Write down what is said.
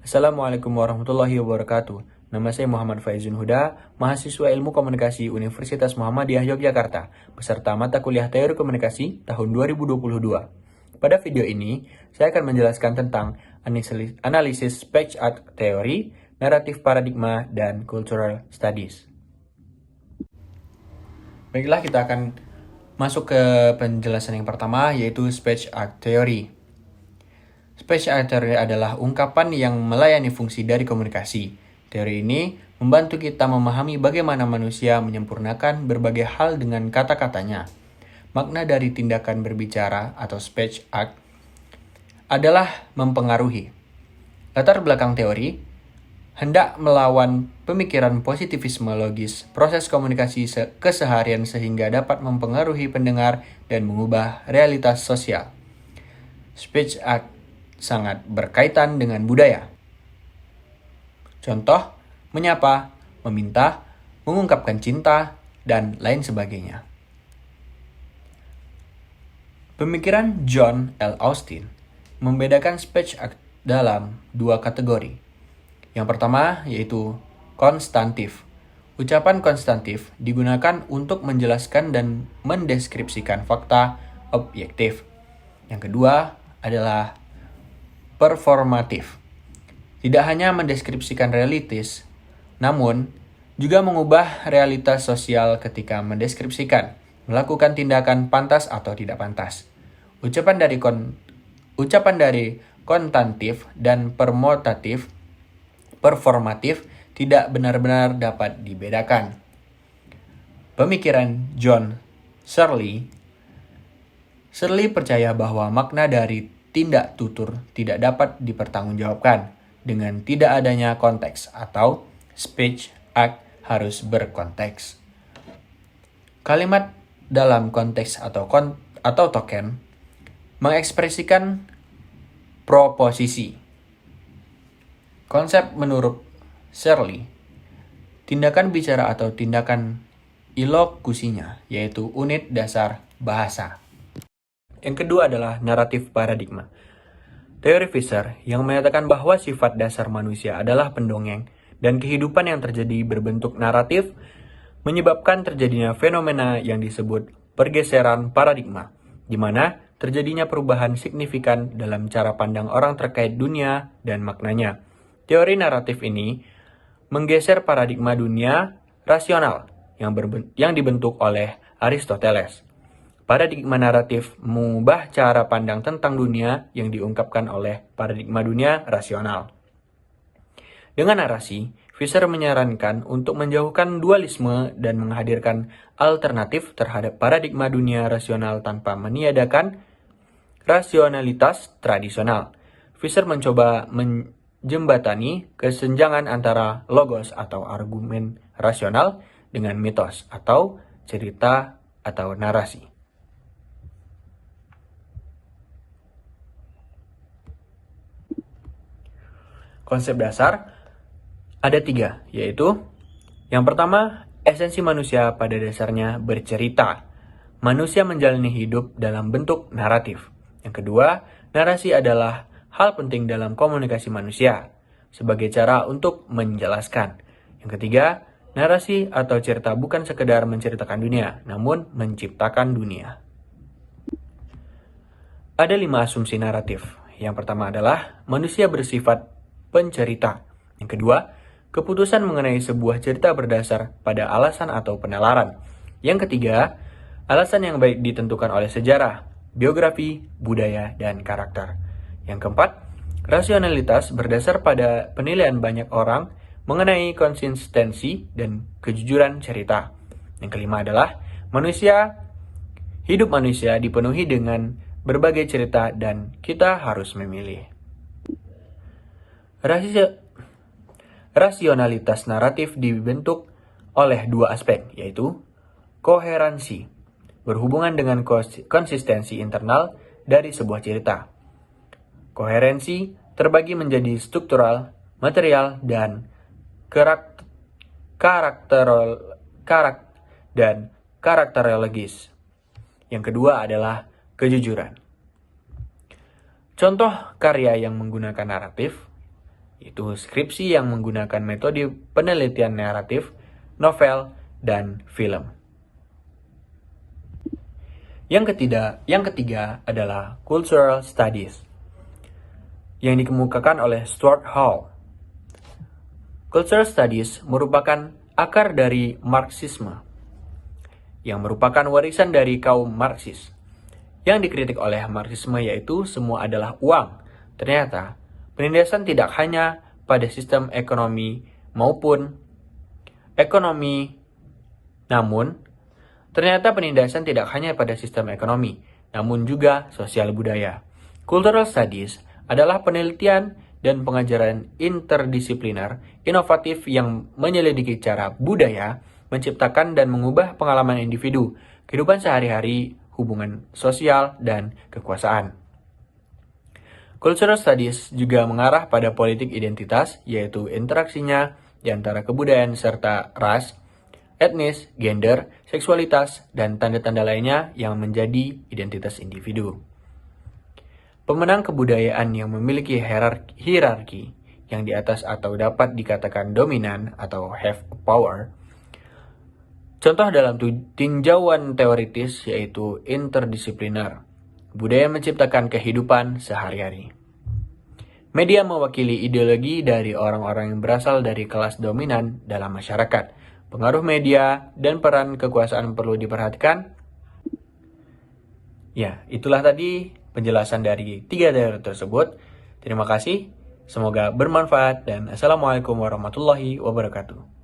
Assalamualaikum warahmatullahi wabarakatuh. Nama saya Muhammad Faizun Huda, mahasiswa Ilmu Komunikasi Universitas Muhammadiyah Yogyakarta, beserta mata kuliah Teori Komunikasi tahun 2022. Pada video ini, saya akan menjelaskan tentang analisis speech art teori, naratif paradigma, dan cultural studies. Baiklah, kita akan masuk ke penjelasan yang pertama, yaitu speech art theory. Speech art theory adalah ungkapan yang melayani fungsi dari komunikasi. Teori ini membantu kita memahami bagaimana manusia menyempurnakan berbagai hal dengan kata-katanya. Makna dari tindakan berbicara atau speech art adalah mempengaruhi. Latar belakang teori hendak melawan pemikiran positivisme logis, proses komunikasi keseharian sehingga dapat mempengaruhi pendengar dan mengubah realitas sosial. Speech art sangat berkaitan dengan budaya. Contoh, menyapa, meminta, mengungkapkan cinta, dan lain sebagainya. Pemikiran John L. Austin membedakan speech art dalam dua kategori. Yang pertama yaitu konstantif. Ucapan konstantif digunakan untuk menjelaskan dan mendeskripsikan fakta objektif. Yang kedua adalah performatif. Tidak hanya mendeskripsikan realitis, namun juga mengubah realitas sosial ketika mendeskripsikan, melakukan tindakan pantas atau tidak pantas. Ucapan dari konstantif dan performatif tidak benar-benar dapat dibedakan. Pemikiran John Searle percaya bahwa makna dari tindak tutur tidak dapat dipertanggungjawabkan dengan tidak adanya konteks atau speech art harus berkonteks. Kalimat dalam konteks atau token mengekspresikan proposisi. Konsep menurut Searle, tindakan bicara atau tindakan ilokusinya yaitu unit dasar bahasa. Yang kedua adalah naratif paradigma. Teori Fisher yang menyatakan bahwa sifat dasar manusia adalah pendongeng dan kehidupan yang terjadi berbentuk naratif menyebabkan terjadinya fenomena yang disebut pergeseran paradigma, di mana terjadinya perubahan signifikan dalam cara pandang orang terkait dunia dan maknanya. Teori naratif ini menggeser paradigma dunia rasional yang dibentuk oleh Aristoteles. Paradigma naratif mengubah cara pandang tentang dunia yang diungkapkan oleh paradigma dunia rasional. Dengan narasi, Fisher menyarankan untuk menjauhkan dualisme dan menghadirkan alternatif terhadap paradigma dunia rasional tanpa meniadakan rasionalitas tradisional. Fisher mencoba menjembatani kesenjangan antara logos atau argumen rasional dengan mitos atau cerita atau narasi. Konsep dasar ada 3, yaitu yang pertama, esensi manusia pada dasarnya bercerita. Manusia menjalani hidup dalam bentuk naratif. Yang kedua, narasi adalah hal penting dalam komunikasi manusia sebagai cara untuk menjelaskan. Yang ketiga, narasi atau cerita bukan sekedar menceritakan dunia, namun menciptakan dunia. Ada 5 asumsi naratif. Yang pertama adalah manusia bersifat pencerita. Yang kedua, keputusan mengenai sebuah cerita berdasar pada alasan atau penalaran. Yang ketiga, alasan yang baik ditentukan oleh sejarah, biografi, budaya, dan karakter. Yang keempat, rasionalitas berdasar pada penilaian banyak orang mengenai konsistensi dan kejujuran cerita. Yang kelima adalah hidup manusia dipenuhi dengan berbagai cerita dan kita harus memilih. Rasionalitas naratif dibentuk oleh 2 aspek, yaitu koherensi, berhubungan dengan konsistensi internal dari sebuah cerita. Koherensi terbagi menjadi struktural, material, dan karakterologis. Yang kedua adalah kejujuran. Contoh karya yang menggunakan naratif yaitu skripsi yang menggunakan metode penelitian naratif, novel, dan film. Yang ketiga adalah Cultural Studies, yang dikemukakan oleh Stuart Hall. Cultural Studies merupakan akar dari Marxisme, yang merupakan warisan dari kaum Marxis. Yang dikritik oleh Marxisme yaitu semua adalah uang. Ternyata, penindasan tidak hanya pada sistem ekonomi maupun ekonomi, namun ternyata penindasan tidak hanya pada sistem ekonomi, namun juga sosial budaya. Cultural Studies adalah penelitian dan pengajaran interdisipliner, inovatif yang menyelidiki cara budaya menciptakan dan mengubah pengalaman individu, kehidupan sehari-hari, hubungan sosial, dan kekuasaan. Cultural Studies juga mengarah pada politik identitas, yaitu interaksinya di antara kebudayaan serta ras, etnis, gender, seksualitas, dan tanda-tanda lainnya yang menjadi identitas individu. Pemenang kebudayaan yang memiliki hierarki yang di atas atau dapat dikatakan dominan atau have power. Contoh dalam tinjauan teoritis yaitu interdisipliner. Budaya menciptakan kehidupan sehari-hari. Media mewakili ideologi dari orang-orang yang berasal dari kelas dominan dalam masyarakat. Pengaruh media dan peran kekuasaan perlu diperhatikan. Ya, itulah tadi penjelasan dari 3 teori tersebut. Terima kasih, semoga bermanfaat dan Assalamualaikum warahmatullahi wabarakatuh.